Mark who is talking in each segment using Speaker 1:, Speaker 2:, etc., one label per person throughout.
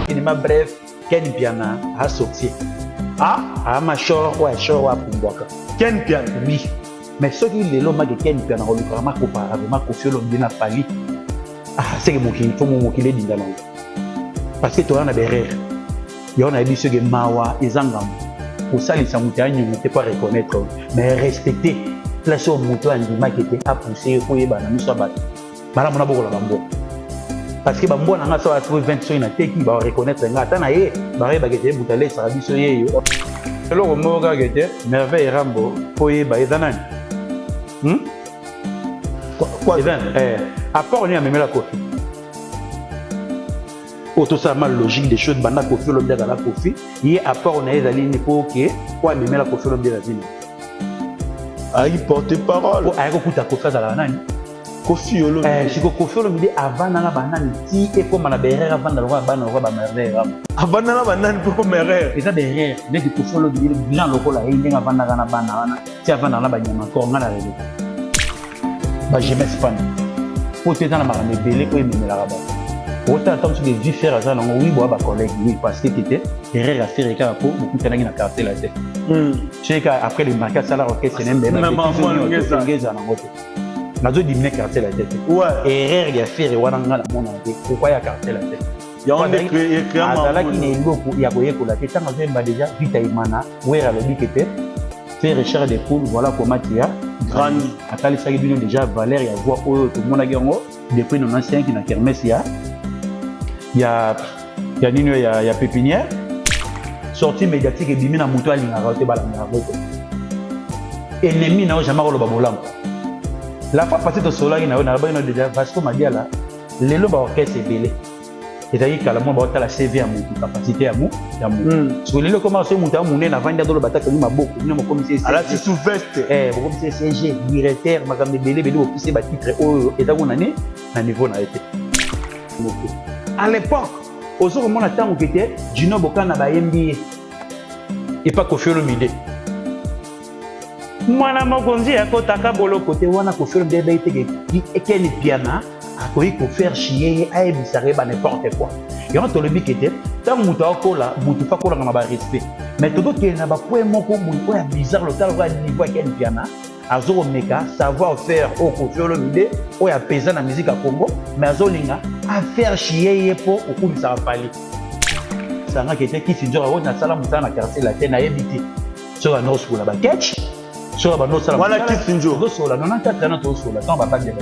Speaker 1: cinéma bref Ken Piana a sorti ma choro wa pumbwaka
Speaker 2: Ken Piana
Speaker 1: oui mais ce qui est l'homme de Ken Piana on le marque pas avec ma confiance de na pali c'est que mon qui faut mon qui les dit dans parce que toi on a des erreurs il y en a dit ce que mawa ezangam pour ça les samutani ne peut pas reconnaître mais respecter la chose moto andima qui était à pousser pour y bana miso ba bala mona boko la bambo parce que bambo na ça va trouver 20 sur na teki ba reconnaître ngata na ye ba re ba gete butale sa biso ye yo lo mo ga gete merveille rambo pour y ba ezanani quoi ezan apport ni amemela kofi auto ça mal logique des choses banda kofi lo bien dans la kofi y apport na ezali ni pour que quoi amemela kofi lo bien la vie
Speaker 2: aïe porte-parole
Speaker 1: aïe kokuta kofi za la nani
Speaker 2: Kofi Olo
Speaker 1: siko Kofi Olo midi avant na banani ti e comme na berere avant na roi bana roi ba merveille
Speaker 2: avant na banani pour merveille
Speaker 1: eza berere dès que Kofi Olo midi bilan lokola e ndenga avant na bana wana ti avant na ba nyama ko ngana rebe ba jemes pan pour te dans la marame belé ko emela raba autant tant que vie faire ça non oui bo ba collègue oui parce que était erreur à faire ka pour beaucoup tanagi na carte la tête c'est après le marquage ça la orchestre c'est même ngeza na moto nazo diminuer quartier la tête erreur ya faire wana ngala mona te pourquoi ya quartier la tête
Speaker 2: ya on créer
Speaker 1: azala ki ne loko ya koyeko la tête tanga zemba déjà vita imana wera le bikete faire recherche des poules voilà comment tu as
Speaker 2: grandi
Speaker 1: atali saki bino déjà valeur ya voix oyo to mona yango depuis 95 qui na kermesse ya nino ya pépinière sortie médiatique et bimina muto alinga rote bala ngaro ennemi na jamais ko lo babolam la fois passée de Sola il n'a pas déjà Vasco Madiala les lobes orchestre belé c'est-à-dire que la moi ba la CV à mon capacité à mon sur les comment se monter mon na vanda do bataka ni maboko ni mo commissaire
Speaker 2: ala si sous veste
Speaker 1: mo commissaire CG directeur makambe belé officier ba titre o et dans année à niveau na été à l'époque au jour mon attend qui était Gino Bokana ba NBA et pas Kofi Olomide mwana mokonzi akotaka bolo côté wana ko faire des bêtes et Ken Piana a koyi ko faire chier a ebisare ba n'importe quoi et on te le dit était tant muto akola muto fa kola na ba respect mais tout que na ba point moko muto ya bizarre le tal va niveau Ken Piana azoro meka savoir faire au Kofi Olomide o ya pesa na musique à Congo mais azolinga a faire chier po au coup ça va parler ça nga kete ki sinjora o na sala muta na quartier la tena ebiti so na nos pour la baquette sur la bande sala
Speaker 2: voilà qui finjo
Speaker 1: do sola 94 ans to sola tant baba de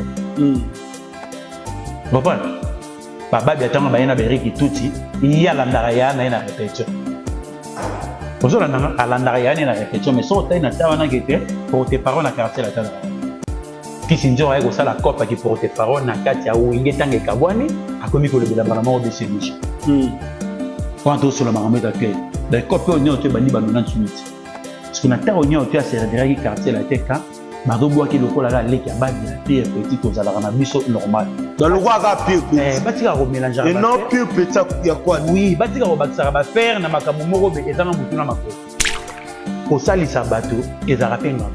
Speaker 1: baba baba de tant ba ina beriki tuti iya la ndaraya na répétition pour ça la ndaraya na répétition mais so ta na tawa na gete pour tes parents na quartier la tala qui finjo ay ko sala copa qui pour tes parents na kati ya winge tange kabwani akomi ko le bilamba na mo de séviche quand to sola ma mettre que des copa on te bani banona tumite parce que na ta onyo tu as servira qui quartier la tête quand bazo bois qui lokola la leki ya badi ya pire petit aux ala na biso normal
Speaker 2: dans le roi ga pire
Speaker 1: batika ko mélanger
Speaker 2: et non pire petit ya quoi
Speaker 1: oui batika ko bakisa ba faire na makambo moko be ezanga mutu na makolo ko salisa bato ezara penga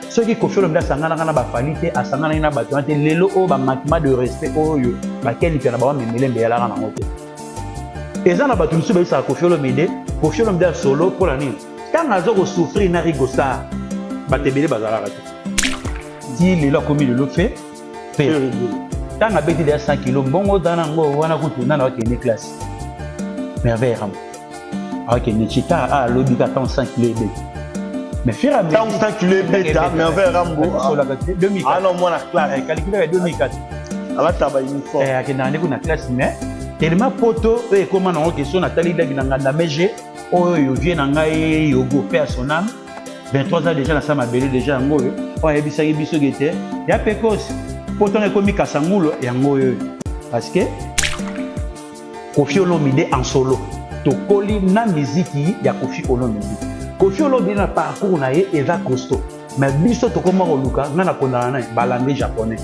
Speaker 1: ceux qui Kofi Olomide sangana kana ba falite asangana na bato ante lelo o ba manquement de respect oyo ba Ken Piana ba memelembe ya la na ngote ezana bato musu ba isa Kofi Olomide solo pour la nuit quand on a souffert na rigosa batebele bazala raté si le la commis le fait tant a bêté de 100 kg bongo dana ngo wana kutuna na wakene classe merveille ram avec une chita a lobby 100 kg mais faire à
Speaker 2: 100 kg merveille rambo ah non moi la classe
Speaker 1: calculé 2004
Speaker 2: ala taba uniforme
Speaker 1: akena ndeko na classe mais tellement poto et comment on question na tali na nganda meje oyo vient na ngai yogo personnel 23 ans déjà na sama belé déjà ngoyo o yebisaki biso gete ya pekos poto ekomi kasangulo ya ngoyo parce que Kofi Olomide en solo to koli na musique ya Kofi Olomide Kofi Olomide na parcours na ye eza costaud mais biso to koma koluka na kondana na balangue japonais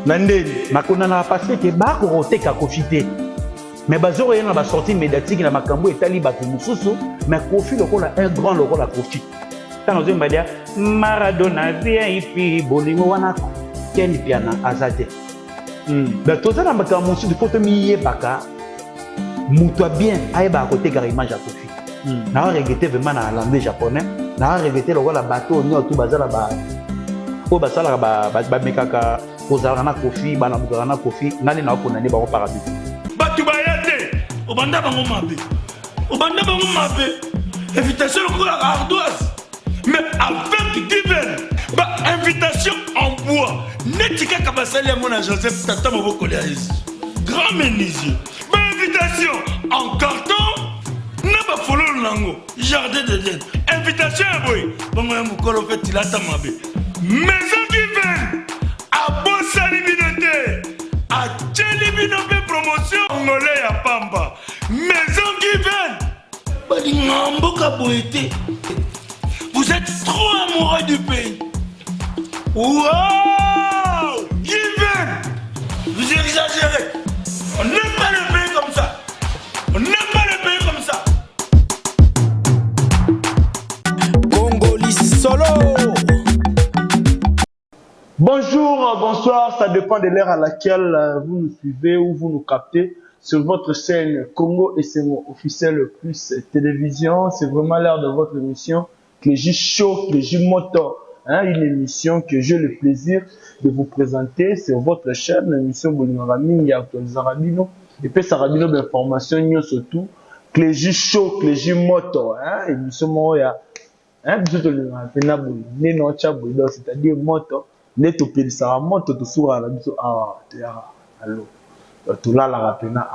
Speaker 2: na ndeni
Speaker 1: makondana parce que ba ko roteka Kofi te mais bazoro yana ba sortie médiatique na makambo etali bato mususu mais Kofi lokola un grand lokola Kofi tant aux mbadia Maradona VIP bolingo wana Ken Piana azate mais tout ça na makambo mususu faut te miye baka muto bien ayeba à côté car image à Kofi na regretté vraiment na landais japonais na regretté le la bateau ni tout bazala ba ko basala ba mekaka kozala na Kofi bana mukaka na Kofi nali na ko nani ba ko paradis
Speaker 3: batu bayate obanda bango mabe invitation ko la ardoise mais avec divin ba invitation en bois netika kabasali ya mona Joseph tata maboko ya grand menuisier ba invitation en carton na ba fololo nango jardin de Dieu invitation ya boy bango ya mukolo fait ilata mabe maison divin a bosali binote a tcheli binote promotion ngolé ya pamba maison divin bali ngamboka boité. Vous êtes trop amoureux du pays. Wow! Given! Vous exagérez. On n'aime pas le pays comme ça. On n'aime pas le pays comme ça.
Speaker 2: Congolais solo. Bonjour, bonsoir, ça dépend de l'heure à laquelle vous nous suivez ou vous nous captez sur votre chaîne Congo SMO officiel plus télévision. C'est vraiment l'heure de votre émission Clégie Show, Clégie Moto, une émission que j'ai le plaisir de vous présenter sur votre chaîne, l'émission Bolingaraming et Actualizarabino, et puis Sarabino d'information surtout, Clégie Show, Clégie Moto, émission Moya, c'est-à-dire Moto, neto pelisara moto to sura la biso allo to la rapena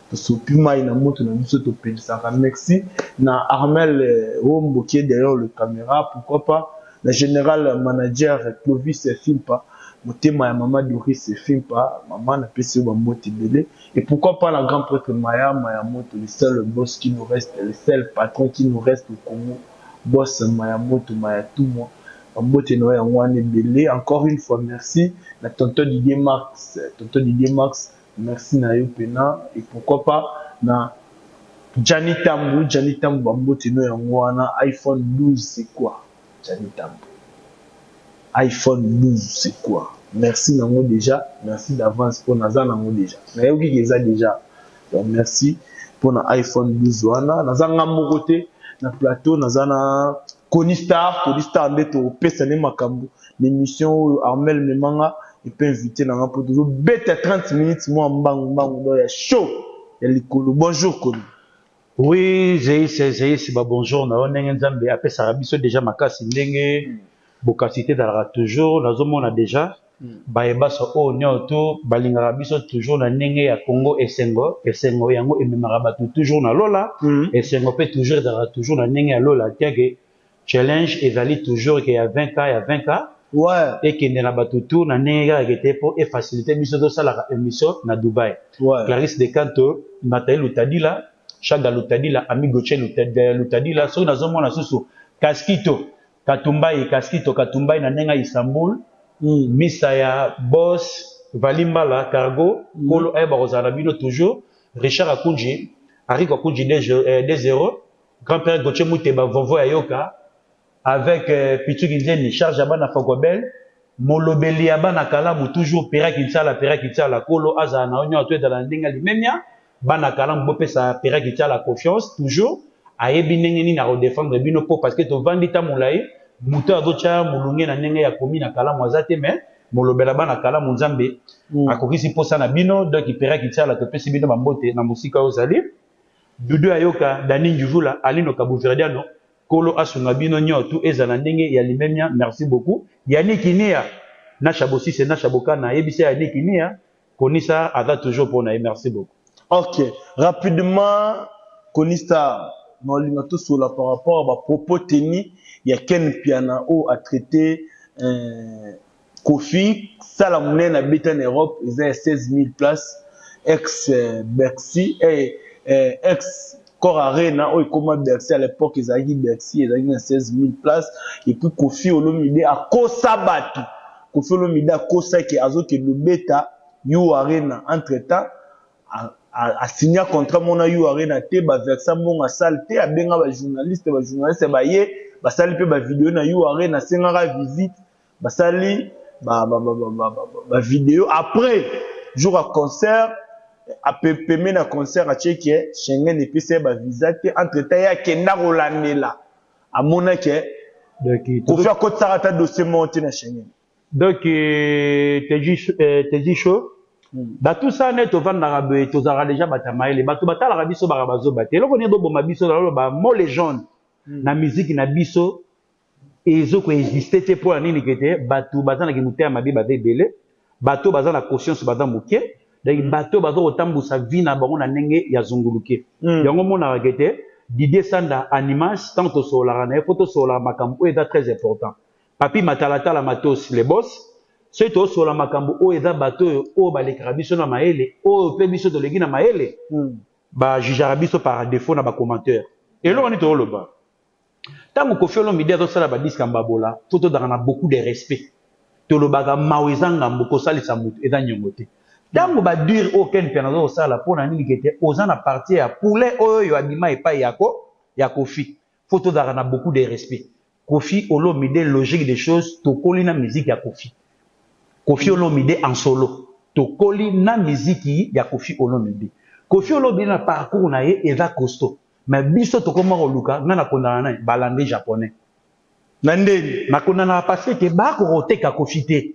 Speaker 2: to supima ina moto na biso to pelisara. Merci na Armel Ombo qui est derrière le caméra, pourquoi pas le général manager Clovis Filpa, motema ya mama Doris Filpa, maman na pesi ba moti belé, et pourquoi pas la grand prêtre Maya Moto, le seul boss qui nous reste, le seul patron qui nous reste au Congo, boss Maya Moto Maya tout moi. Encore une fois, merci. La tonton Didier Max, merci na yo pena. Et pourquoi pas, na Gianni Tambu Bambote no yangwana, iPhone 12 c'est quoi? Gianni Tambu. iPhone 12 c'est quoi? Merci nango déjà, merci d'avance pour Naza nango déjà. Na yo ki déjà. Donc merci pour na iPhone 12 wana. Naza ngamokote na plateau, naza na Konistar ndeto pesa ne makambo l'émission Armel Memanga il peut inviter na pour toujours bête 30 minutes moi mbangu do ya show ya likolo. Bonjour Koni.
Speaker 1: Oui, c'est bonjour na onenge nzambe apesa rabiso déjà makasi ndenge bokasité dala toujours nazomona déjà bayebaso o nyoto balinga rabiso toujours na ndenge ya Congo esengo yango ememaka bato toujours na lola esengo peut toujours dala toujours na ndenge ya lola tiake challenge ezali toujours qu'il y a 20K
Speaker 2: ouais
Speaker 1: et qu'il y a battu tout na nega était pour et faciliter biso to sala émission na Dubaï
Speaker 2: ouais
Speaker 1: Clarisse de Canto Nathalie Lutadila Chaga Lutadila ami Goche Lutadila so na zomo na susu Kaskito Katumbai na nenga Istanbul Misa ya boss Valimbala Cargo Kolo Eba Rosarabino toujours Richard Akunji Ariko Akunji des 0 grand-père Goche Mouteba Vovo Ayoka avec Pichu Ginzeni, charge Abana Fagobel, Molobeli Abana Kalamu, toujours Pera Kitsala, Kolo Aza, Naonyo, tu es dans la Ndinga Limemia, Bana Kalam, Bopé, sa Pera Kitsala, confiance, toujours, Aebineni na redéfendre Bino parce que tu vendita Moulaï, Mouto Adocha, Moulungé, na Nenge Yakomi, na Kalam, Wazate, mais, Molobela Bana Kalam, Mzambe, Akokisi Posa na Bino, donc Pera Kitsala, Topesi Bino Bambote, na Musika Ozali, Dudu Ayoka, Dani Njuvula, Alino Kabouverdiano, Kolo Asunga Bino Nyotu, Ezana Ndenge, Yalimemia, merci beaucoup. Yannick Inia, Nachabosi, c'est Nachaboka, na Ebise Yannick Inia, Konisa, Ada toujours pour Naï, merci beaucoup.
Speaker 2: Ok, rapidement, Konista, Nolingato sur la par rapport à propos tenus, il y a Ken Pianao à traiter Kofi, Salamounen à Bétan Europe, ils ont 16 000 places, ex-Bercy, et ex-Cor Arena, ou comment Bercy à l'époque, ils avaient Bercy, ils avaient 16 000 places, et puis Kofi Olomide à Kosabatu, Kofi Olomide à Kosa qui a que le bêta, You Arena, entre-temps, a signé un contrat, mon You Arena, te, ba versa, mon a salté, a benga ba journaliste, ba ye, ba sali pe ba vidéo na You Arena, sengara visite, ba sali, ba vidéo, après, jour à concert, a pépé na concert à Tchéquie, Schengen et puis c'est ba visa que entre temps ya kenda rolanela. A mona que pour faire côté sarata dossier monter na Schengen.
Speaker 1: Donc te dis chaud. Ba tout ça net au vendre na to zara déjà batamaile ba to batala ka biso ba bazo batelo ko ne do bomba biso na ba mo les jeunes na musique na biso ezo ko exister te pour nini kete batu bazana ki muté mabi ba belé bato bazana conscience baza muké donc bato bazo otambusa vie na bango na ndenge ya zunguluke yango mona kete Didier Sanda animage tant au solar na photo solar makambo est très important papi matalata la matos les boss c'est au solar makambo o eza bato o ba lekra biso na maele o pe biso to legi na maele ba jugera biso par défaut na ba commentaire et là on est au loba tant que Koffi Olomide do sala ba disque mbabola photo dans beaucoup de respect to lobaga mawezanga mboko salisa mutu eza nyongote tant ba dire aucun piano do sala pona nini kete ozana partie ya poulet oyo abima epa yako ya Koffi photo dans beaucoup de respect Koffi Olomide logique des choses to kolina musique ya Koffi Koffi Olomide en solo to kolina musique ya Koffi Olomide Koffi Olomide na parcours na ye eza costaud mais biso to koma luka na kondana na balande japonais nandeni nakondana parce que ba ko roteka Koffi te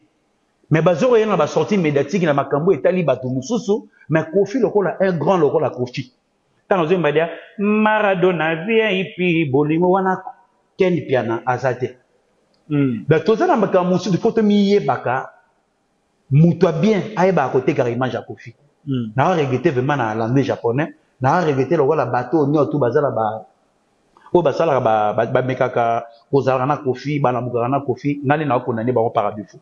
Speaker 1: mais bazoro yena ba sortie médiatique na makambo etali bato mususu mais Koffi lokola un grand lokola Koffi tant ozo mbadia Maradona VIP bolingo wana ken piana azate ba toza na makambo mususu photo miye baka muto bien ayeba côté carrément ja Koffi na regretté vraiment na landais japonais na regretté lokola bato ni otu bazala ba o basala ba mekaka kozala na Koffi bana mukaka na Koffi ngali na konane ba par défaut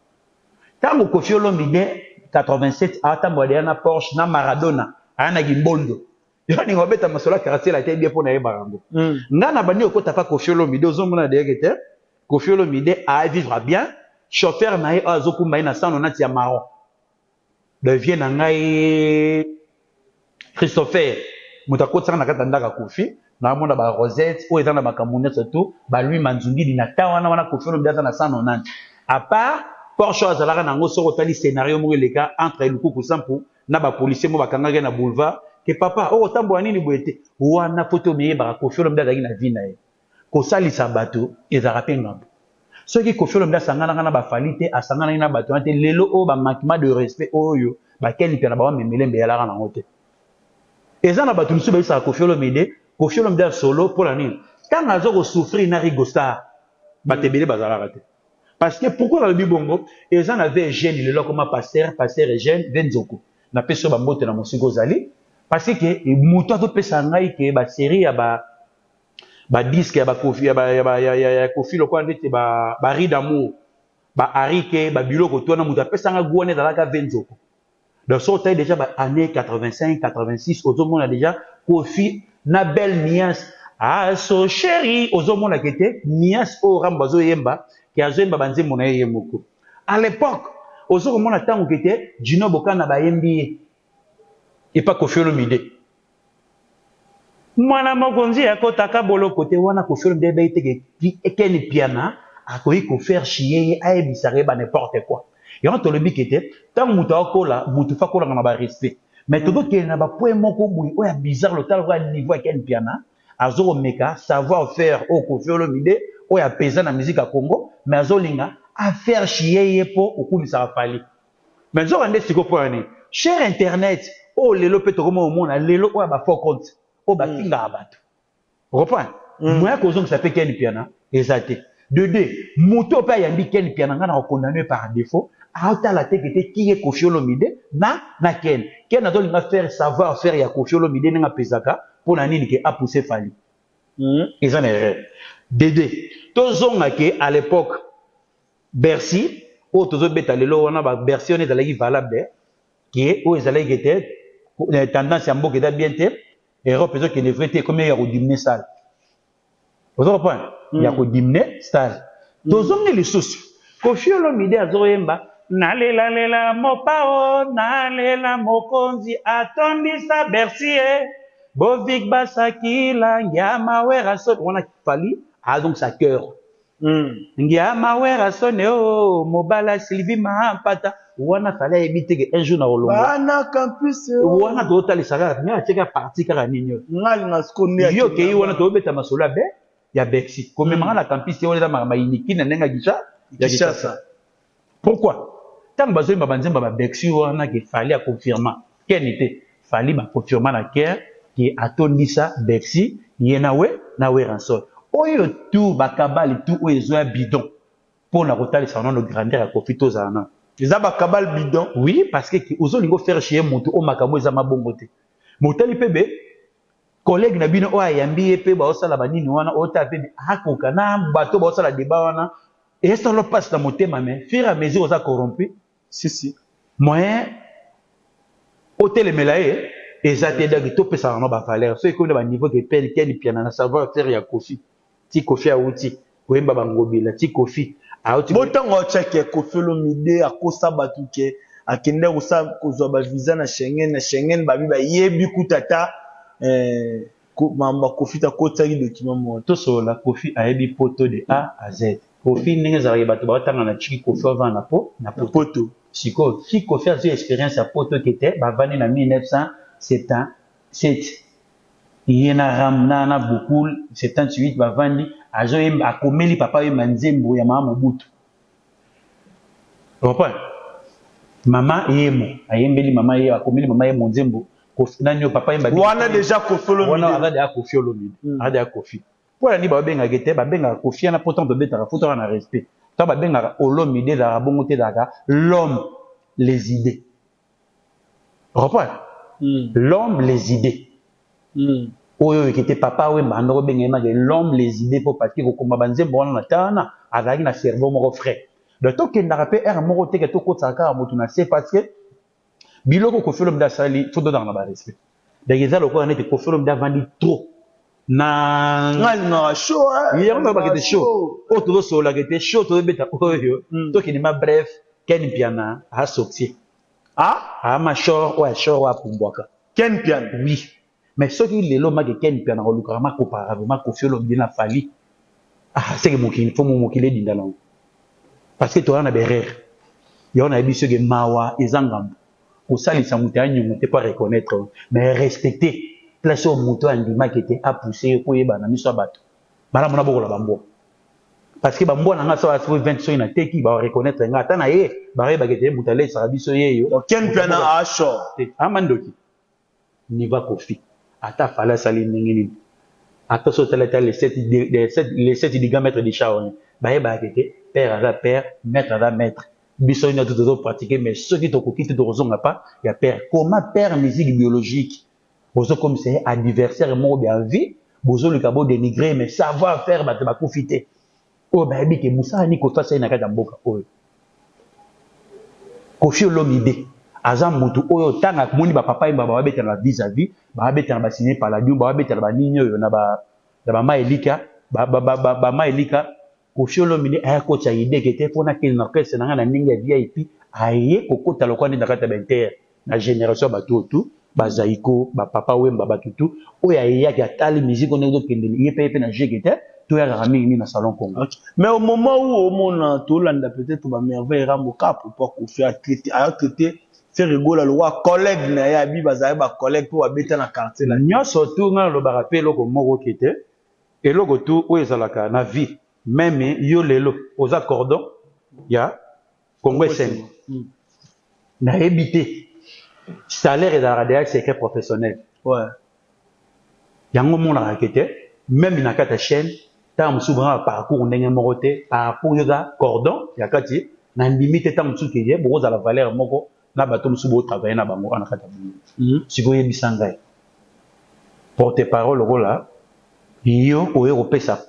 Speaker 1: tango Koffi Olomide 87 atambodia na Porsche na Maradona ana gimbondo yani ngobeta masola karate la tête bien pour na yebarango ngana bani okota pa Koffi Olomide ozomona derrière Koffi Olomide a vivre bien chauffeur na ye azokumba ina sano na tia marron devient na ngai Christopher mutakotsa na katanda ka Koffi na mona ba Rosette o ezana makamune surtout ba lui manzungi dina tawana wana Koffi Olomide na sano nani à part Porsche azalaka nango soko tali scénario mo leka entre Lukuku Sampu na ba policier mo bakangaka na boulevard ke papa o tambo nini boete wana photo miye ba Koffi Olomide azaki na vie na ye ko salisa bato ezaka pe ngambo soki Koffi Olomide sangana na ba falite asangana na bato ante lelo o ba manquement de respect oyo ba keni pena ba memelembe yalaka na ngote ezana bato musu ba isa Koffi Olomide solo pour la nini quand azo ko souffrir na Rigostar ba tebele bazalaka te. Parce que pourquoi le Bibongo, ils en avaient gêne, le là comme pasteur et gêne, Venzoko. N'a pas sur Bambote na Mosiko Zali. Parce que, mouton to pesangai que ba série ba disque ba Koffi ya Koffi le quoi ndete ba ri d'amour ba arike ba biloko to na mouton pesanga gouane dans la Venzoko. Donc ça taille déjà ba année 85 86 au monde déjà Koffi na belle niasse ah so chéri au monde qui était niasse au rambazo yemba qui a joué Babanzi Monaye Moko. À l'époque, aux autres mon attend qui était Gino Bokana ba NBA et pas Koffi Olomide. Mwana mokonzi akotaka bolo côté wana Koffi Olomide ba iteke ekeni piana akoyi ko faire chier a ebisare ba n'importe quoi. Et on te le dit qui était tant muta okola mutu fa kola na ba respect. Mais tout que na ba point moko boui o ya bizarre le tal niveau ekeni piana azoro meka savoir faire au Koffi Olomide o ya pesa na musique à Congo mais azolinga a faire chier po okumisa fali mais zo rende siko po ani cher internet o lelo peto comme au monde lelo o ba faux compte o ba kinga abatu reprend moi ko zonga ça fait ken piana exacté de deux moto pa yandi ken piana ngana condamné par défaut a ta la tête était qui est Koffi Olomide na ken azolinga faire savoir faire ya Koffi Olomide nga pesaka pour na nini ke a pousser fali ils en erreur Dédé, tozonga ke à l'époque Bercy, ou tozo beta lelo wana ba Bercy on est allé valable qui est où ils allaient était tendance à mboka bien te Europe qui ne devrait être comme il y a au diminuer salle. Vous comprenez? Il y a au diminuer salle. Tozonga les sources. Koffi Olomide azoyemba nalela mopao nalela mokonzi atondisa Bercy Bovik Basaki la ngama wera so wana fali a donc sa cœur ngama wera so ne o mobala Sylvie Mahampata wana fallait éviter que un jour na olongo
Speaker 2: bana campus
Speaker 1: wana to tali saka mais ateka parti kaka nini
Speaker 2: ngali na skone
Speaker 1: yo ke wana to beta masolo be ya Bexi comme manga na campus yo la ma iniki na nenga gicha ya gicha pourquoi tant bazo ba banzemba ba Bexi wana ke fallait confirmer quel était fallait ba confirmer na guerre qui atondisa Bexi yenawe nawe rançon oyo tout bakabali tout oyo zo bidon pour la rotale ça non de grandeur à profiter aux anna
Speaker 2: les abakabal bidon
Speaker 1: oui parce que ozo lingo faire chier moto o makamo za mabongote motali pebe collègue na bino o ayambi pe ba osala banini wana o ta pebe akoka na bato ba osala débat wana et ça le passe dans motema mais fur et à mesure oza corrompu
Speaker 2: si
Speaker 1: moyen hôtel melaye ezate dagi to pesa na ba valeur so iko na ba niveau que pelle quel piana na savoir faire ya Kofi ti Kofi a outi koyemba bangobila ti Kofi a outi
Speaker 2: botango cheke Kofi Olomide akosa batuke akende kosa kozwa ba visa na Schengen babi ba yebi kutata mamba Kofi ta kotaki document mo
Speaker 1: to so la Kofi a yebi poto de A à Z Kofi ndenge za bato ba tanga na chiki Kofi avant na poto siko ki Kofi a eu expérience à poto qui était ba vani na 1977 yena ramna na beaucoup 78 ba vandi azo a komeli papa ye manzembo ya mama Mobutu comprends mama yemo ayembeli mama ye akomeli mama ye monzembo Kofi nanyo papa ye mbabi
Speaker 2: wana déjà Kofi Olomide
Speaker 1: wana ada ya Kofi Olomide ada ya Kofi pour ni ba benga gete ba benga Kofi na pourtant de beta photo na respect ta ba benga Olomide da bongo te daga l'homme les idées comprends l'homme les idées oyo qui était papa we mandoro bengema que l'homme les idées pour partir au combat banzembo wana tana azaki na cerveau moko frais de to ke na rappel er moko te ke to ko tsaka motu na c'est parce que biloko ko felo mda sali faut dans na ba respect de yeza loko na te ko felo mda vandi trop na
Speaker 2: ngal na show
Speaker 1: hier on ba que show o to so la que te show to beta oyo to ki ni ma bref ken piana a sorti ma show wa pumbwaka
Speaker 2: ken piano
Speaker 1: oui mais ce qui est l'homme qui ken piano ko lukara ma comparable ma Kofi Olomide na fali c'est que mokili faut mokili dinda na parce que tu as des erreurs il y a des biso que mawa ezangambo ko salisa mutu anyungu te pas reconnaître mais respecter place au mutu andima qui était à pousser ko yeba na miso bato bana mona bokola bambo parce que bambo na nga so 20 so ina teki ba reconnaître nga tana ye ba reba que te mutale sa biso yeyo
Speaker 2: ken piano a show
Speaker 1: amandoki ni va Kofi ata fala sali ningini ata so tele les 7 diamètres de chaon ba yeba que te père à père maître à maître biso ina tout pratiquer mais ceux qui to kokiti to zonga pas ya père comment père musique biologique bozo comme c'est adversaire mo bien vie bozo le cabo dénigrer mais savoir faire ba profiter o ba bi ke musa ni ko fa sai na kata mboka oyo Kofi Olomide azam mutu oyo tanga moni ba papa imba ba beta na vis-à-vis ba beta na ba signer par la dio ba beta na ba ninyo yo na ba maelika ba maelika Kofi Olomide aya ko cha ide ke te pona ke na orchestre na na ninga VIP aye kokota lokwa ni na kata benter na génération ba tout ba zaiko ba papa wemba ba tutu oyo aye ya tali musique on do kendeli yepe na jekete to ya rami na salon Congo
Speaker 2: mais au moment où au monde to landa peut-être ba merveille rambo cap pour Kofi a traité faire rigoler le roi collègue na ya bi bazali ba collègue pour abeta na quartier la
Speaker 1: nyoso tout nga lo ba rappel loko moko kete et loko tout o ezalaka na vie même yo lelo aux accordons ya Congo SN na habité salaire et radio secret professionnel
Speaker 2: ouais
Speaker 1: yango mona kete même na kata chaîne tam souvent parcours ndenge moko te parcours yoga cordon ya kati na limite tam tsuki ye boza la valeur moko na bato musubo travailler na bango na kata siko yebisanga porte parole rola yo oyo pesa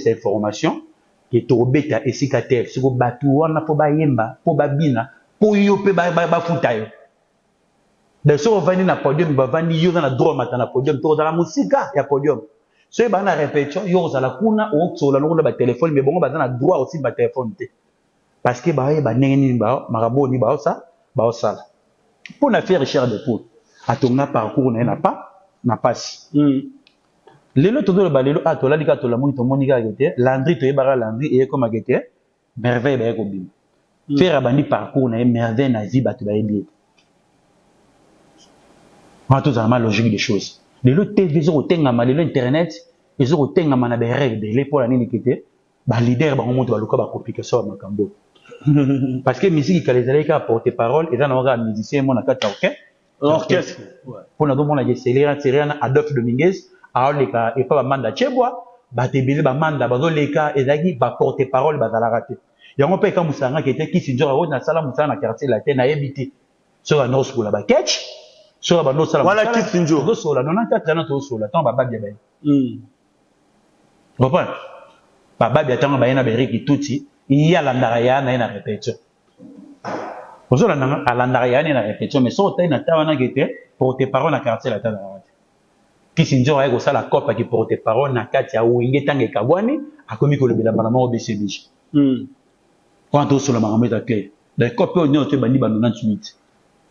Speaker 1: information qui to beta esikatel siko batu wana po bayemba po babina po yo pe ba futayo de so vani na podium ba vani yo na droit matana podium to za la musika ya podium so ba na répétition yo za la kuna o tsola no na ba téléphone mais bongo ba na droit aussi ba téléphone te parce que ba nengeni ba maraboni ba sala pour na faire cher de pour atonga parcours na passe lelo to do ba lelo atola dika to la mo to monika gete landri to yebara landri et comme gete merveille ba ko bim faire abandi parcours na merveille na vie bato bayebi on tous la logique des choses lelo TV zo otengama lelo internet ezo otengama na ba règles de l'époque nini kete ba leader ba moto ba luka ba complication makambo parce que musique ka les allez ka porter parole et dans un musicien mon akata
Speaker 2: orchestre
Speaker 1: pour na domona je Serena Adolphe Dominguez a leka et pas manda chebwa ba tebele ba manda ba zo leka ezaki ba porter parole ba za la rater yango pe ka musanga kete ki sinjora ro na sala musanga na quartier latin na yebiti so na no school ba catch so ba no sala
Speaker 2: voilà ki sinjora
Speaker 1: do so la 94 ans to so la temps ba ba bien Bon, Baba biatanga bayena beriki tuti iya landaraya na répétition. Ozo landaraya na répétition mais so ta na tawana gete pour tes parents na quartier la tana. Ki sinjo ayo sala kopa ki pour tes parents na kati ya wenge tanga kabwani akomi ko lebela bana mo BCBJ. Quand on sur la marameta clé. La kopa onyo te bandi ba 98.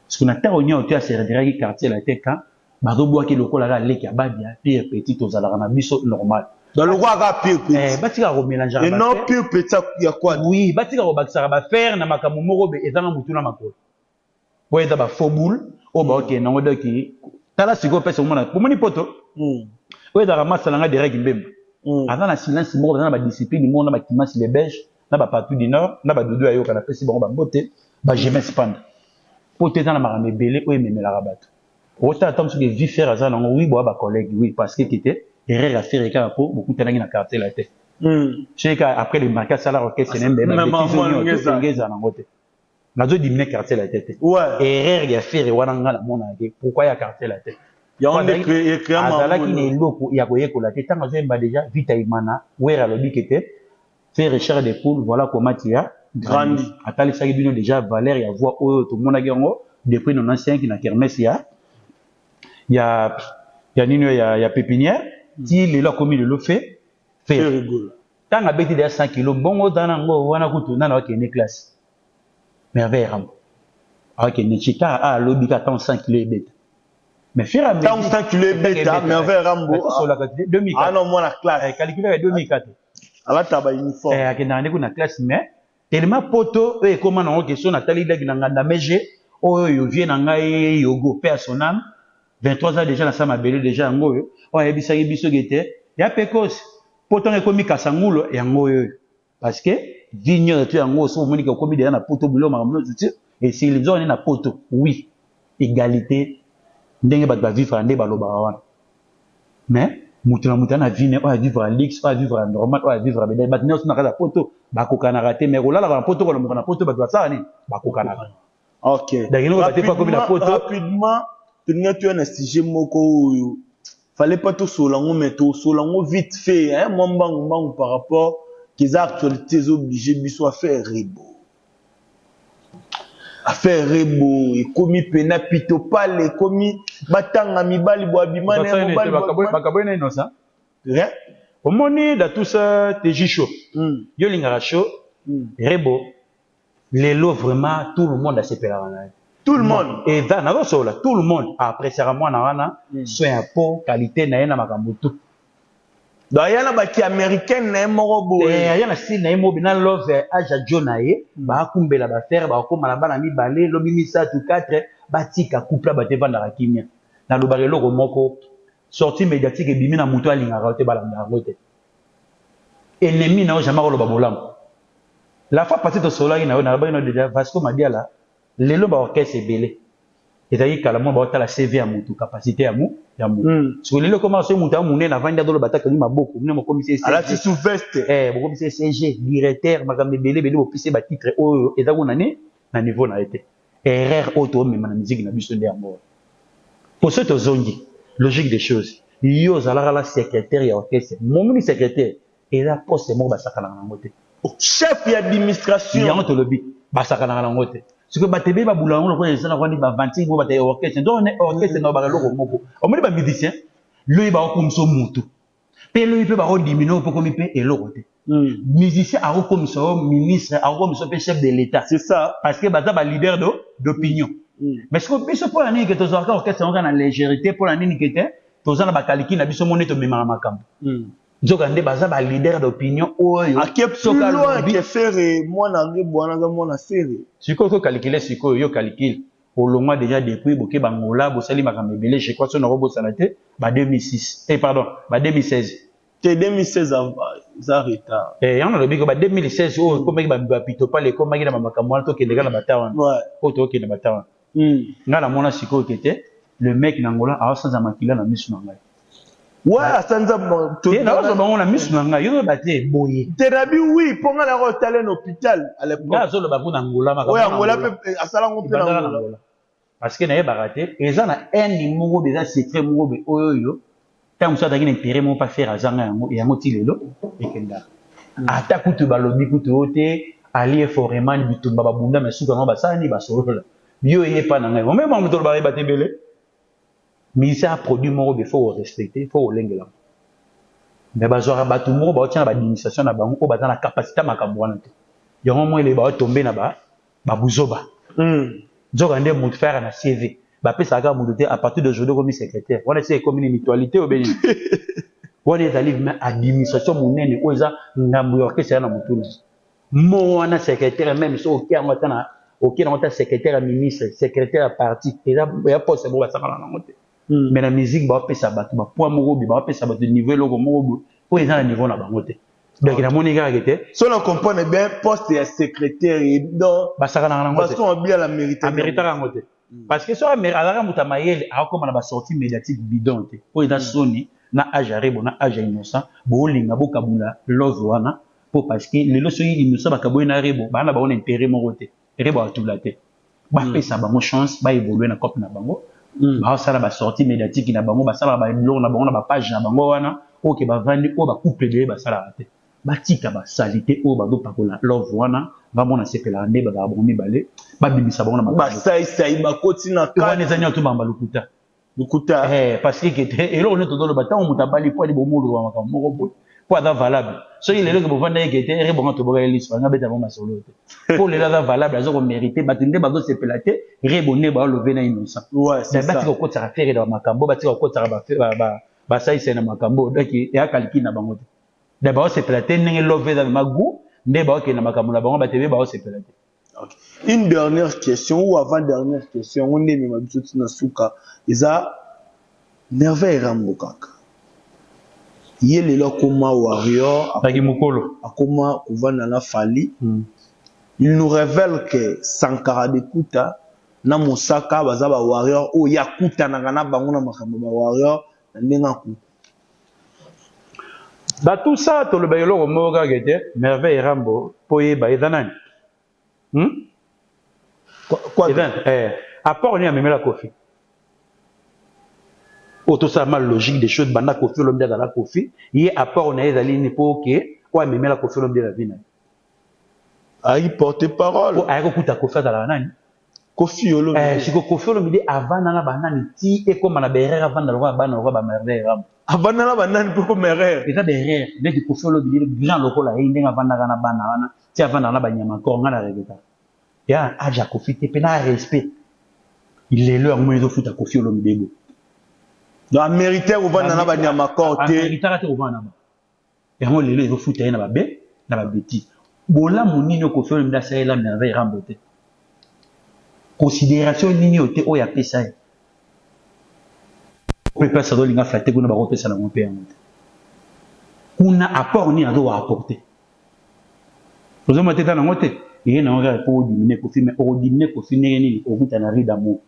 Speaker 1: Ce qu'on a ta onyo te a serdiraki quartier la teka bazo boa ki lokola la leki ababia pire petit ozala na biso normal.
Speaker 2: Dans le roi rapide,
Speaker 1: batika ko mélanger
Speaker 2: et non pire petit il y a quoi?
Speaker 1: Oui, batika ko bakisaka ba faire na makamu moko be ezanga mutuna makolo. Po eza ba faux boule o ba ok nango doki tala siko pesa mona pour moni poto. O eza ramasa langa de règles mbemba. Avant la silence moko na ba discipline mona ba kimasi les belges na ba partout du nord na ba dodo ayo kana pesi bango ba mbote ba jamais spand. Po teza na maramé belé o ememela rabato. O ta attendre que vie faire azana nango oui bo ba collègue oui parce que était erreur à faire et pour beaucoup de gens quartier la tête. Après le marquage salaire orchestre c'est même na zo diminuer quartier la tête. Erreur à faire et wana ngala mona pourquoi ya quartier la tête.
Speaker 2: Ya on est
Speaker 1: azala ki ne loko ya koyeko la tête tant que déjà vite imana wera lobi kete faire recherche des poules voilà comment tu as grandi. Atali ça bino déjà valeur ya voix tout le monde a gango depuis 95 qui na kermesse ya nino ya pépinière ti lelo komi le fait faire rigolo tant a beti de 100 kg bongo dana ngo wana kutu nana wa kene classe merveille ram avec ne chita a lobi ka tant 100 kg bet mais faire à
Speaker 2: tant 100 kg bet merveille rambo
Speaker 1: sur la 2004
Speaker 2: ah non moi la classe
Speaker 1: calculer 2004
Speaker 2: ala taba uniforme
Speaker 1: akenda ndeko na classe mais tellement poto e comment na question na tali dagi na nganda meje oyo vie na ngai yogo personnel 23 ans déjà na sama belé déjà ngoyo o yebisaki biso gete ya pekos poto ekomi kasangulo yango yo parce que vigne tu yango so moni ko komi déjà na poto bulo mamulo tu et si les zones na poto oui égalité ndenge ba vivre ande ba loba wana mais mutuna na vie o vivre en luxe o vivre en normal o vivre ba ba nyos na kala poto ba kokana raté mais ko la ba poto ko na poto ba ça ni ba kokana.
Speaker 2: OK
Speaker 1: d'accord ba te pas comme la poto
Speaker 2: rapidement tu as un sujet moko fallait pas tout solango mais tout solango vite fait hein moi mbang par rapport qu'ils actualités obligés biso à faire rebo et komi pena pito pale komi batanga mibali bo abimane mobali
Speaker 1: bakabona innocent
Speaker 2: rien
Speaker 1: au moni da tout ça te jicho yo lingara show rebo lelo vraiment tout le monde a s'épelé
Speaker 2: tout le monde
Speaker 1: et dans la sola tout le monde après ça moi na wana soin impôt qualité na na makambo tout
Speaker 2: Dayana baki américaine na moko boye
Speaker 1: yana si na mo bina love aja jonae ba kumbela ba faire ba ko mala bana mi balé lobi mi sa tout 4 batika couple ba te vanda kimia na lo barelo ko moko sortie médiatique et bimi na muto alinga raute balanda ngote ennemi na jamais ko lo babolam la fois passée de sola ina na ba ina déjà Vasco Madiala lelo ba orchestre belé ezali kala mo ba otala CV ya mutu capacité ya mu so lelo comment so mutu amune na vanda dolo bataka ni maboko mune mo commissaire
Speaker 2: ala ti sous veste
Speaker 1: bo commissaire CG directeur makambe belé bo pise ba titre oyo ezako na niveau na été erreur auto même na musique na biso ndermo pour ce tozongi logique des choses yo zalaka la secrétaire ya orchestre mon ministre secrétaire et la poste mo ba sakana na ngote
Speaker 2: chef d'administration
Speaker 1: yango to lobi ba sakana na ngote ce que batebe ba bulango lo ko ezana ko ni ba 25 bo bataye orchestre donc orchestre na ba loko moko o moni ba musicien lo ba ko mso mutu pe lo pe ba ko diminuer po ko mi pe eloko te musicien a ko mso ministre a ko mso pe chef de l'état
Speaker 2: c'est ça
Speaker 1: parce que ba leader d'opinion mais ce que biso pour la nini que to orchestre on a légèreté pour la nini que te to zana ba kaliki na biso moneto mema makambo nzokande baza ba leader d'opinion oyo
Speaker 2: Aké plus loin que faire moi na ngibwana za moi na faire.
Speaker 1: Sikoyo ko calculer sikoyo yo calcule olongwa déjà depuis boke bangola bosali makambo ebele je crois son robosala te ba 2006 pardon ba 2016
Speaker 2: te 2016 za retard
Speaker 1: yana lobi ko ba 2016 o ko meki ba pito pale ko meki na makambo wana to kendeka na batawan o to kende batawan ngala mona sikoyo kete le mec na ngola a sanza makila na misu na ngai
Speaker 2: ouais sanza
Speaker 1: to na zo bango na misu na ngai yo ba te boye
Speaker 2: terabi oui ponga na ko talen hôpital à l'époque
Speaker 1: na zo lo ba kuna ngola makambo
Speaker 2: ouais ngola pe asala ngo pe na ngola
Speaker 1: parce que na ye baraté eza na un numéro déjà secret moko be oyo tant ça taki na intérêt mo pas faire azanga yango ti lelo ekenda ata kutu balobi kutu ote ali foreman bitumba babunda mesuka ngo basani basolola bio ye pa na ngai o même moto ba ba tebele mais ça produit moko be faut respecter faut lengela mais bazora batu moko ba tia ba administration na bango ko ba na capacité makambo wana te yango mo ile ba tomber na ba buzoba nzokande moto faire na CV bapesaka moto te à partir d'aujourd'hui comme secrétaire wana c'est comme une mutualité obeni wana ezali na administration monene oyo eza ngambo ya orchestre na motuna mo wana secrétaire même so okiango tana okiango ta secrétaire ministre secrétaire parti eza ya poste bo basakala na mote mais la musique bapesa bato ba poids moko bi bapesa bato niveau loko moko oyo eza na niveau na bango te donc la monika était
Speaker 2: si on comprend bien poste ya secrétaire et donc
Speaker 1: basakala na ngote
Speaker 2: parce qu'on bien la mérite
Speaker 1: la ngote parce que soit alaka muta mayele akoma na ba sortie médiatique bidon te po eza soni na âge arebo na âge innocent bo linga bo kabula love wana po parce que lelo so innocent bakaboy na rebo bana ba on intérêt moko te rebo atula te ba pesa bango chance ba évoluer na cop na bango ba sala ba sortie médiatique na bango ba sala ba blog na bango na ba page na bango wana OK ba vandi o ba couple de ba sala te batika ba salité o ba do pakola love wana va mona sepela nde ba bomi balé ba bimisa bango na
Speaker 2: ba sai ba koti na
Speaker 1: ka wana ezanya to bamba lukuta parce que était et là on est dans le bâtiment on mutabali po di bomolo wa makambo moko po ada valable so il est là que bovanda ekete ere bonga to boga elisi nga beta bonga solo te po le là valable azo ko mériter batinde ba do sepela te rebonne ba lever na innocent
Speaker 2: ouais c'est ça
Speaker 1: batika ko tsara faire dans makambo batika ko tsara ba sai c'est na makambo donc ya calcul na bango te d'abord sepela te ndenge lever dans magu nde ba ok na makambo na bango ba tebe ba sepela te.
Speaker 2: Okay. Une dernière question ou avant-dernière question, on est même habitué na suka, isa Merveille Rambo kaka. Yele lo koma warrior,
Speaker 1: Taki mukolo,
Speaker 2: akoma kuvana na fali. Il nous révèle que Sankara de Kuta na Mosaka bazaba warrior o yakuta na kana bango na makambo ba warrior na ndenga ku.
Speaker 1: Dans tout ça, tout le bayelo au moga gete, Merveille Rambo, poye ba edanani. Quoi apport on y a même la Kofi. Auto ça mal logique des choses banda Kofi l'homme de la Kofi, y apport on a les lignes pour que quoi même la Kofi l'homme de la vie.
Speaker 2: Aïe porte parole.
Speaker 1: Ko aïe ko ta Kofi dans la nani.
Speaker 2: Kofi l'homme.
Speaker 1: Si ko Kofi l'homme dit avant na banani ti et comme na berre avant na roi ba Merveille Rambo.
Speaker 2: Avant na banani pour merveille.
Speaker 1: Et ça derrière, dès que Kofi l'homme dit gens locaux là indé avant na bana wana. Si avant na ba nyama ko ngana regeta. Ya aja Kofi te pena respect. Il est leur moyen de foutre Kofi l'homme dego.
Speaker 2: Donc mériter ou vendre na ba nyama ko te.
Speaker 1: Mériter te ou vendre na ba. Et on les le foutre na ba be, na ba beti. Bola monino Kofi l'homme da ça la Merveille Rambo te. Considération nini ote o ya pesa. On peut pas ça dolinga flatter kuna ba ko pesa na mon père. Kuna apport ni ado apporter. Vous avez été dans la moitié. Il y a un pour diminuer Kofi, mais pour diminuer Kofi, il y a un riz d'amour.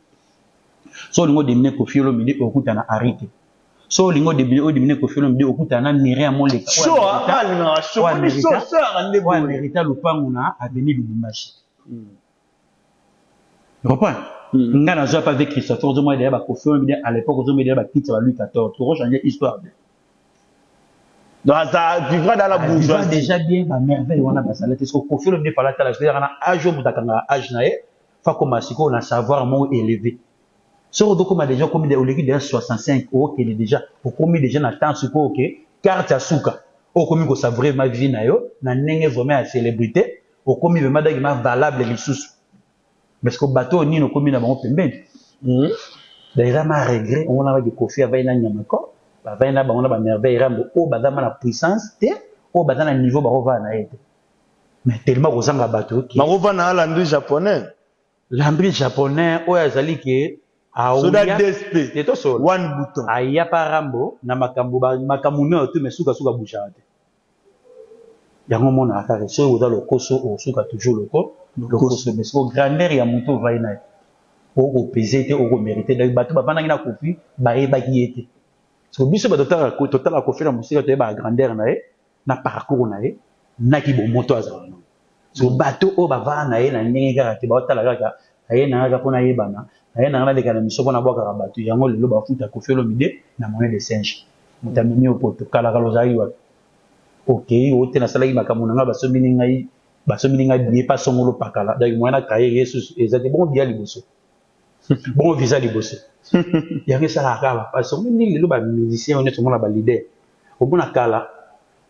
Speaker 1: So, il y a diminuer Kofi, il y a un arrêté. So, il y a diminuer Kofi, il y a un mérite à mon lecteur.
Speaker 2: Chaud,
Speaker 1: un mérite à l'opanguna à venir du Bumbashi. Tu comprends? Nga na pas avec Christophe, aux hommes derrière Kofi, à l'époque, aux hommes derrière Kitsa Louis XIV. Tu changer l'histoire.
Speaker 2: Donc ça vivra dans la bourgeoisie.
Speaker 1: Déjà bien la merveille on a pas ça là parce que Kofi le pas là là c'est-à-dire on a âge au boutaka âge nae fa comme si on a savoir moins élevé sur donc comme déjà comme des au lieu de 65 OK il est déjà pour comme déjà na temps ce OK carte à souka au comme ko savourer ma vie na yo na ndenge vraiment à célébrité au comme vraiment d'agma valable les sous parce que bateau ni no comme na bon pembe d'ailleurs ma regret on a avec Kofi avec na nyamako bavandi na bango na bamerveille rambo oyo baza ma na puissance te oyo baza na niveau bakovaa na ye te mais tellement kozanga bato
Speaker 2: bakova na landri japonais
Speaker 1: landri japonais oyo azali ke
Speaker 2: soda dsp
Speaker 1: te tosolo
Speaker 2: one bouton
Speaker 1: aya pa rambo na makambo neo te mais suka bouchaka te yango monaka kaka soki oza lokoso osuka toujours lokoso mais siko grandeur ya moto ovai na ye okopese te okomérite donc bato bavandaki na kofi bayebaki ye te so biso totala kofi na mosika toyeba grandeur na ye na parcours na ye naki bomoto azala nango so bato oyo bavaa na ye na ndenge kaka te baotala kaka aye na kaka mpona yebana aye na nga naleka na miso mpona bwakaka bato yango lelo bafuta kofi olomide na moyen de singe moto amemi opoto kalakala ozalaki wapi okei oyo te nasalaki makambo na nga basombini ngai bie pa songolo pakala donc moyen na kaye yesusu eza te bongo bia liboso bongo visa liboso yango esalaka kaka bapasi omoni lelo bamusicien oyo nyonso omona balider omona kala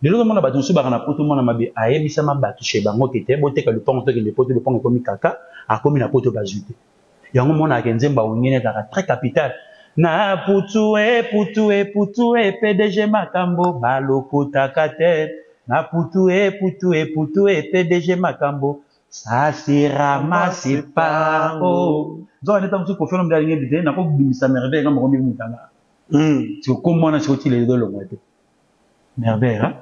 Speaker 1: lelo omona bato mosusu baka na poto omona mabe ayebisama bato chez bango kete boteka lupango tokende poto lupango ekomi kaka akomi na poto bazwi te yango omonaka nzembo aongeni ezalaka très capital na putu PDG makambo balokotaka te na putu PDG makambo ça sera masipa oh zo neta musu ko felo mdali ngi te na ko bimisa merveille ngam ko mbi mutanga tu ko mona ci ko le dolo ngate merveille hein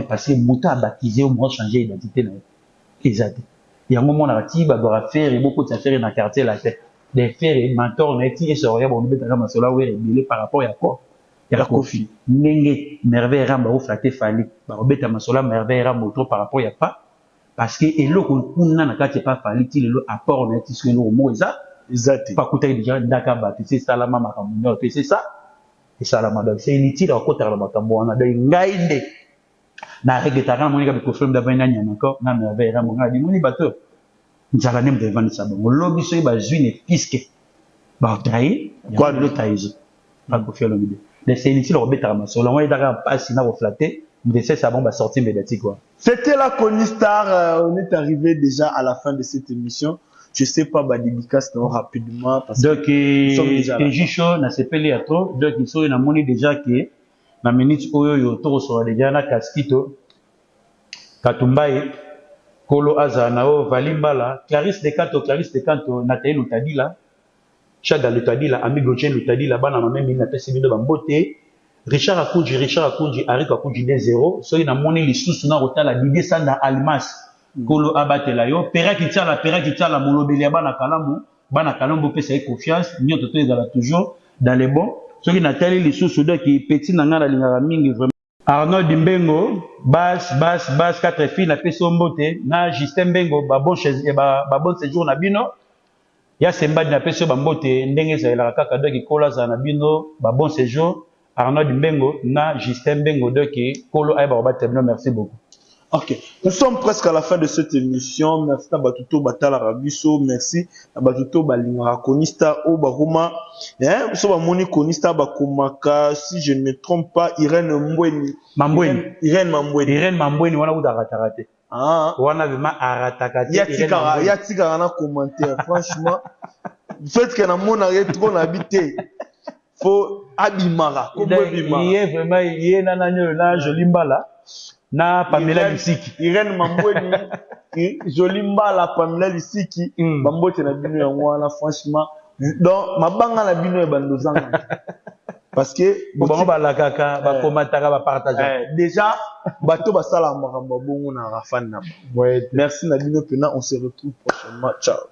Speaker 1: parce que muta baptisé au moins changer identité na exact yango mona bati ba doit faire beaucoup de faire na quartier la tête des faire mentor na ti eso ya bon betaka masola were bilé par rapport à quoi ya kofi ndenge merveille ramba o flatter fali ba obeta masola merveille ramba trop par rapport à pas parce que eloko kuna na kati pa fali ti lelo apport na ti solo mo exact pas kutai déjà ndaka ba c'est salama makambo c'est ça et salama donc c'est inutile à côté la makambo wana donc ngainde na regretaka moni ka ko film d'abord nganya encore na merveille ramba ngadi moni bato njala nem de vendre ça bon lobby so ba juine fiske ba trahi quoi le trahison pas ko faire le vidéo mais c'est inutile au betara masola on est d'accord pas si na ko flatter mais c'est ça bon ba sortir médiatique quoi.
Speaker 2: C'était la Konistar, on est arrivé déjà à la fin de cette émission. Je sais pas ba dédicace non rapidement parce
Speaker 1: donc
Speaker 2: que
Speaker 1: Jicho na sepeli ato donc ils sont na moni déjà que na minute oyo yo to so déjà na Kaskito Katumbaye Kolo Azanao Valimbala Clarisse de Canto Nathalie Lutadila Chada Lutadila Amigo Chen Lutadila bana même na pesi bido bambote Richard Akunji Arik Akunji 2-0 so ina moni lisusu na rotala Didier Sanda Almas Kolo abatela yo pera ki tala molobeli bana kalambo pesa confiance nyoto to ezala toujours dans les bons so ina tali lisusu de ki petit na ngala lingaka mingi vraiment Arnaud Dimbengo basse 4 filles na peso mbote na Justin Bengo ba bon séjour na bino ya semba na peso ba mbote ndenge ezala kaka de ki kola za na bino ba bon séjour Arnaud Dimbengo na Justin Bengo de ki kolo ay ba terminer merci beaucoup.
Speaker 2: Ok, nous sommes presque à la fin de cette émission. Merci à Batuto Batala Rabiso, merci à Batuto Balinga Konista Obaruma, so ba moni Konista Bakumaka, si je ne me trompe pas, Irène Mambweni
Speaker 1: wana uda ratarate. Wana vima aratakate.
Speaker 2: Yatika na commentaire franchement. Faites que na mona trop n'habiter. Faut abimara,
Speaker 1: comme bimara. Il est vraiment il est na joli mbala. Na Pamela Lisiki
Speaker 2: Irène Mambweni joli mbala Pamela Lisiki bambote na bino yango wana franchement donc mabanga na bino e bandozanga parce que
Speaker 1: bon ba la kaka ba commentaire ba partager
Speaker 2: déjà bato ba sala makambo bongo na rafan na merci na bino pena on se retrouve prochainement ciao